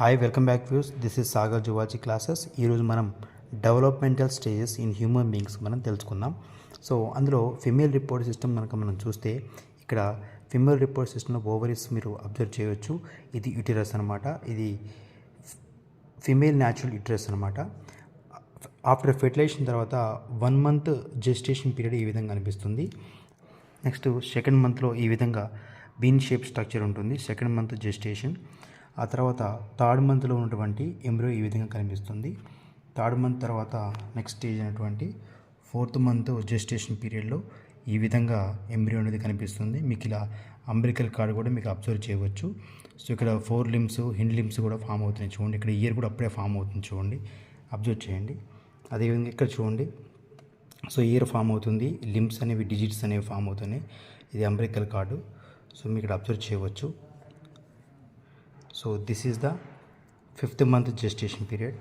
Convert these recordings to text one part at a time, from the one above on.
Hi welcome back views. This is Sagar zoology classes. ఈరోజు మనం developmental stages in human beings మనం తెలుసుకుందాం. So అందులో ఫిమేల్ రిపోర్ట్ సిస్టమ్ మనం చూస్తే ఇక్కడ ఫిమేల్ రిపోర్ట్ సిస్టమ్లో ఓవరీస్ మీరు అబ్జర్వ్ చేయవచ్చు. ఇది యూటరస్ అనమాట. ఇది ఫిమేల్ న్యాచురల్ యూటరస్ అనమాట. ఆఫ్టర్ ఫెర్టిలైజేషన్ తర్వాత 1 month జెస్టేషన్ పీరియడ్ ఈ విధంగా అనిపిస్తుంది. నెక్స్ట్ సెకండ్ మంత్లో ఈ విధంగా బీన్ షేప్ స్ట్రక్చర్ ఉంటుంది. Second month gestation. ఆ తర్వాత థర్డ్ మంత్లో ఉన్నటువంటి ఎంబ్రియో ఈ విధంగా కనిపిస్తుంది. థర్డ్ మంత్ తర్వాత నెక్స్ట్ స్టేజ్ అయినటువంటి 4th month జెస్టేషన్ పీరియడ్లో ఈ విధంగా ఎంబ్రియో అనేది కనిపిస్తుంది. మీకు ఇలా అంబ్రికల్ కార్డ్ కూడా మీకు అబ్జర్వ్ చేయవచ్చు. సో ఇక్కడ 4 limbs హిండ్ లిమ్స్ కూడా ఫామ్ అవుతున్నాయి చూడండి. ఇక్కడ ఇయర్ కూడా అప్పుడే ఫామ్ అవుతుంది చూడండి, అబ్జర్వ్ చేయండి. అదేవిధంగా ఇక్కడ చూడండి, సో ఇయర్ ఫామ్ అవుతుంది, లిమ్స్ అనేవి డిజిట్స్ అనేవి ఫామ్ అవుతున్నాయి. ఇది అంబ్రికల్ కార్డు. సో మీకు ఇక్కడ అబ్జర్వ్ చేయవచ్చు. So this is the 5th month gestation period.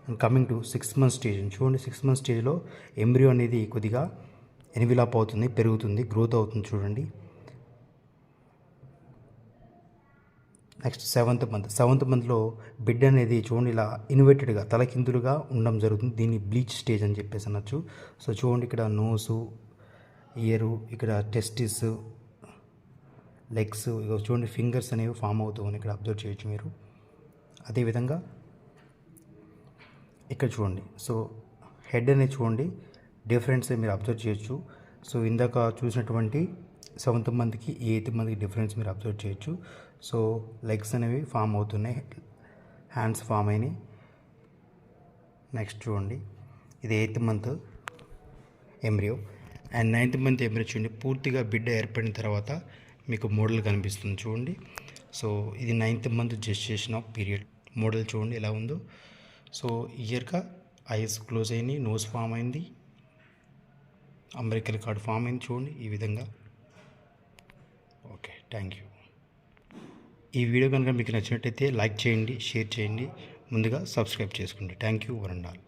And coming to 6th month stage చూడండి. 6th month స్టేజ్లో ఎంబ్రియో అనేది కొద్దిగా ఎన్విలాప్ అవుతుంది, పెరుగుతుంది, గ్రోత్ అవుతుంది చూడండి. నెక్స్ట్ 7th monthలో బిడ్ అనేది చూడండి ఇలా ఇన్వర్టెడ్గా తలకిందులుగా ఉండడం జరుగుతుంది. దీన్ని బ్లీచ్ స్టేజ్ అని చెప్పేసి అనొచ్చు. సో చూడండి ఇక్కడ నోసు, ఇయరు, ఇక్కడ టెస్టిస్, లెగ్స్, ఇక చూడండి ఫింగర్స్ అనేవి ఫామ్ అవుతాయని ఇక్కడ అబ్జర్వ్ చేయొచ్చు మీరు. అదేవిధంగా ఇక్కడ చూడండి, సో హెడ్ అనేది చూడండి డిఫరెన్స్ మీరు అబ్జర్వ్ చేయొచ్చు. సో ఇందాక చూసినటువంటి 7th monthకి 8th monthకి డిఫరెన్స్ మీరు అబ్జర్వ్ చేయొచ్చు. సో లెగ్స్ అనేవి ఫామ్ అవుతున్నాయి, హ్యాండ్స్ ఫామ్ అయినాయి. నెక్స్ట్ చూడండి, ఇది 8th month embryo. And 9th month embryo చూడండి పూర్తిగా బిడ్డ ఏర్పడిన తర్వాత మీకు మోడల్ కనిపిస్తుంది చూడండి. సో ఇది 9th month gestation of period. Model చూడండి ఎలా ఉందో. సో ఇయర్గా ఐస్ క్లోజ్ అయినాయి, నోస్ ఫామ్ అయింది, అంబ్రికల్ కార్డ్ ఫామ్ అయింది చూడండి ఈ విధంగా. Okay, thank you. ఈ వీడియో కనుక మీకు నచ్చినట్టయితే లైక్ చేయండి, షేర్ చేయండి, ముందుగా సబ్స్క్రైబ్ చేసుకోండి. Thank you one and all.